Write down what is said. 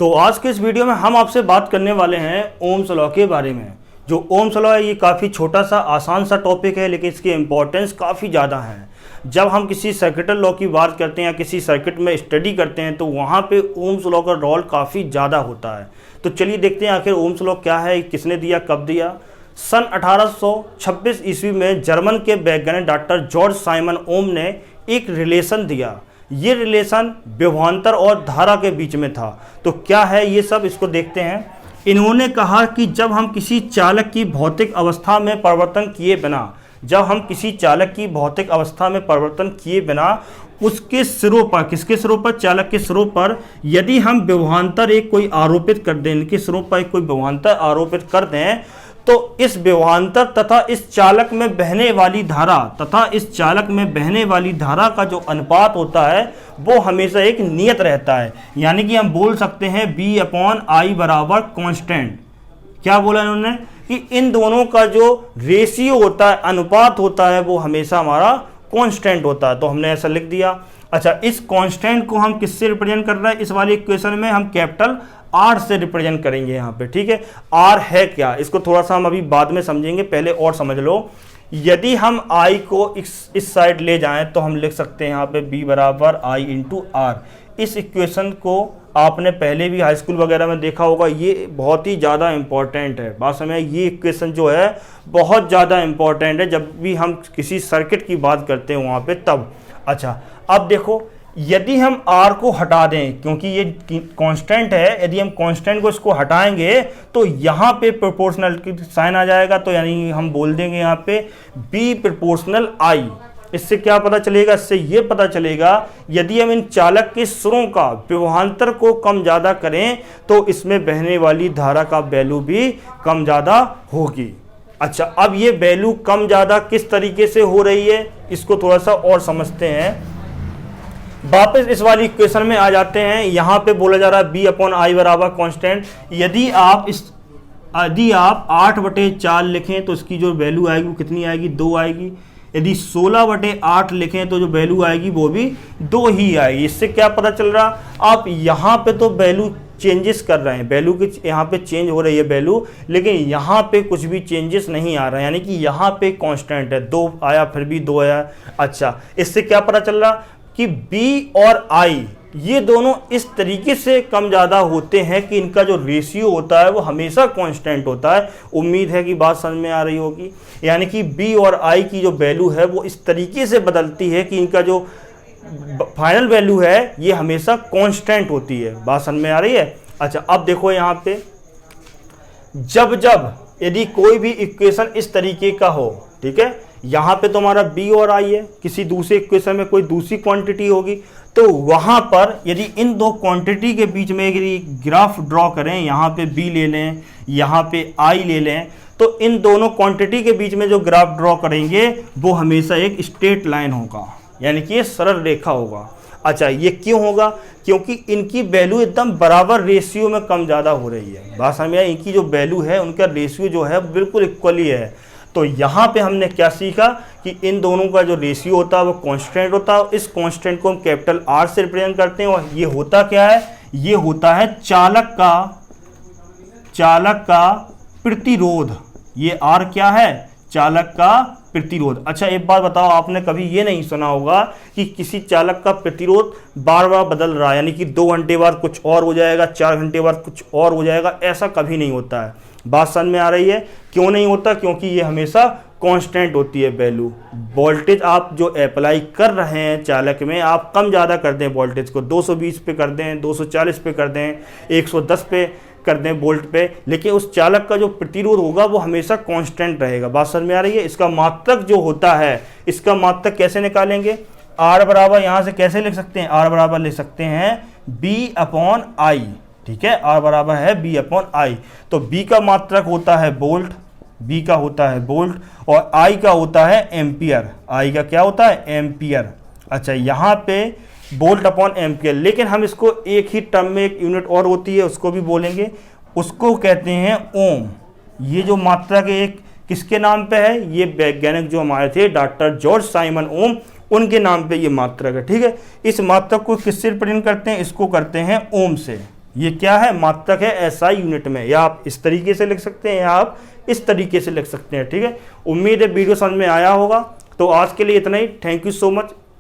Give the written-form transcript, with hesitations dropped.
तो आज के इस वीडियो में हम आपसे बात करने वाले हैं ओम्स लॉ के बारे में। जो ओम्स लॉ है ये काफ़ी छोटा सा आसान सा टॉपिक है, लेकिन इसकी इम्पोर्टेंस काफ़ी ज़्यादा है। जब हम किसी सर्किटल लॉ की बात करते हैं या किसी सर्किट में स्टडी करते हैं तो वहाँ पे ओम्स लॉ का रोल काफ़ी ज़्यादा होता है। तो चलिए देखते हैं आखिर ओम्स लॉ क्या है, किसने दिया, कब दिया। सन 1826 ईस्वी में जर्मन के वैज्ञानिक डॉक्टर जॉर्ज साइमन ओम ने एक रिलेशन दिया। ये रिलेशन विभवांतर और धारा के बीच में था। तो क्या है ये सब, इसको देखते हैं। इन्होंने कहा कि जब हम किसी चालक की भौतिक अवस्था में परिवर्तन किए बिना उसके सिरों पर, किसके सिरों पर, चालक के सिरों पर यदि हम विभवांतर एक कोई आरोपित कर दें, इनके सिरों पर कोई विभवांतर आरोपित कर दें, तो इस विभवांतर तथा इस चालक में बहने वाली धारा का जो अनुपात होता है वो हमेशा एक नियत रहता है। यानी कि हम बोल सकते हैं B/I बराबर कांस्टेंट। क्या बोला इन्होंने कि इन दोनों का जो रेशियो होता है, अनुपात होता है, वो हमेशा हमारा कांस्टेंट होता है। तो हमने ऐसा लिख दिया। अच्छा, इस कांस्टेंट को हम किससे रिप्रेजेंट कर रहे हैं? इस वाले इक्वेशन में हम कैपिटल आर से रिप्रेजेंट करेंगे यहाँ पे, ठीक है। आर है क्या, इसको थोड़ा सा हम अभी बाद में समझेंगे, पहले और समझ लो। यदि हम आई को इस साइड ले जाएं तो हम लिख सकते हैं यहाँ पे B बराबर I इंटू आर। इस इक्वेशन को आपने पहले भी हाई स्कूल वगैरह में देखा होगा, ये बहुत ही ज़्यादा इंपॉर्टेंट है। बात समझ, ये इक्वेशन जो है बहुत ज़्यादा इंपॉर्टेंट है जब भी हम किसी सर्किट की बात करते हैं वहाँ पे तब। अच्छा, अब देखो, यदि हम R को हटा दें, क्योंकि ये कांस्टेंट है, यदि हम कांस्टेंट को इसको हटाएंगे तो यहाँ पे प्रोपोर्शनल साइन आ जाएगा। तो यानी हम बोल देंगे यहाँ पे B प्रोपोर्शनल I। इससे क्या पता चलेगा? इससे ये पता चलेगा यदि हम इन चालक के सिरों का विभवांतर को कम ज़्यादा करें तो इसमें बहने वाली धारा का वैल्यू भी कम ज़्यादा होगी। अच्छा, अब ये वैल्यू कम ज़्यादा किस तरीके से हो रही है, इसको थोड़ा सा और समझते हैं। वापस इस वाली इक्वेशन में आ जाते हैं। यहाँ पे बोला जा रहा है B/I बराबर कांस्टेंट। यदि आप 8/4 लिखें तो इसकी जो वैल्यू आएगी वो कितनी आएगी? 2 आएगी। यदि 16/8 लिखें तो जो वैल्यू आएगी वो भी 2 ही आएगी। इससे क्या पता चल रहा, आप यहाँ पे तो वैल्यू चेंजेस कर रहे हैं, वैल्यू की यहाँ पे चेंज हो रही है वैल्यू, लेकिन यहाँ पे कुछ भी चेंजेस नहीं आ रहा है। यानी कि यहाँ पे कांस्टेंट है, 2 आया फिर भी 2 आया। अच्छा, इससे क्या पता चल रहा कि B और I ये दोनों इस तरीके से कम ज़्यादा होते हैं कि इनका जो रेशियो होता है वो हमेशा कांस्टेंट होता है। उम्मीद है कि बात समझ में आ रही होगी। यानी कि B और I की जो वैल्यू है वो इस तरीके से बदलती है कि इनका जो फाइनल वैल्यू है ये हमेशा कांस्टेंट होती है। बात समझ में आ रही है? अच्छा, अब देखो यहाँ पे जब यदि कोई भी इक्वेशन इस तरीके का हो, ठीक है, यहाँ पे तो हमारा B और I है, किसी दूसरे इक्वेशन में कोई दूसरी क्वांटिटी होगी, तो वहाँ पर यदि इन दो क्वांटिटी के बीच में यदि ग्राफ ड्रॉ करें, यहाँ पे B ले लें, यहाँ पे I ले लें, तो इन दोनों क्वांटिटी के बीच में जो ग्राफ ड्रॉ करेंगे वो हमेशा एक स्ट्रेट लाइन होगा, यानी कि ये सरल रेखा होगा। अच्छा, ये क्यों होगा? क्योंकि इनकी वैल्यू एकदम बराबर रेशियो में कम ज़्यादा हो रही है। बात समझ में आई? इनकी जो वैल्यू है उनका रेशियो जो है बिल्कुल इक्वली है। तो यहाँ पे हमने क्या सीखा कि इन दोनों का जो रेशियो होता है वो कांस्टेंट होता है। इस कांस्टेंट को हम कैपिटल R से रिप्रेजेंट करते हैं। और ये होता क्या है? ये होता है चालक का प्रतिरोध। ये R क्या है? चालक का प्रतिरोध। अच्छा, एक बात बताओ, आपने कभी ये नहीं सुना होगा कि किसी चालक का प्रतिरोध बार बार बदल रहा है, यानी कि 2 घंटे बाद कुछ और हो जाएगा, 4 घंटे बाद कुछ और हो जाएगा, ऐसा कभी नहीं होता है। बात समझ में आ रही है? क्यों नहीं होता? क्योंकि ये हमेशा कांस्टेंट होती है वैल्यू। वोल्टेज आप जो अप्लाई कर रहे हैं चालक में, आप कम ज़्यादा कर दें वोल्टेज को, 220 पे कर दें, 240 पे कर दें, 110 पे कर दें वोल्ट पे, लेकिन उस चालक का जो प्रतिरोध होगा वो हमेशा कांस्टेंट रहेगा। बात समझ में आ रही है? इसका मात्रक जो होता है, इसका मात्रक कैसे निकालेंगे? R बराबर यहाँ से कैसे लिख सकते हैं? R बराबर लिख सकते हैं B/I, ठीक है, R बराबर है B/I। तो B का मात्रक होता है वोल्ट, B का होता है वोल्ट, और I का होता है एम्पियर। I का क्या होता है? एम्पियर। अच्छा, यहाँ पे वोल्ट अपॉन एम्पियर, लेकिन हम इसको एक ही टर्म में एक यूनिट और होती है उसको भी बोलेंगे, उसको कहते हैं ओम। ये जो मात्रक एक किसके नाम पे है? ये वैज्ञानिक जो हमारे थे डॉक्टर जॉर्ज साइमन ओम, उनके नाम पे ये मात्रक है, ठीक है। इस मात्रक को किससे रिप्रेजेंट करते हैं? इसको करते हैं ओम से। ये क्या है, मात्रक है एसआई यूनिट में, या आप इस तरीके से लिख सकते हैं या आप इस तरीके से लिख सकते हैं। ठीक है, उम्मीद है वीडियो समझ में आया होगा। तो आज के लिए इतना ही, थैंक यू सो मच।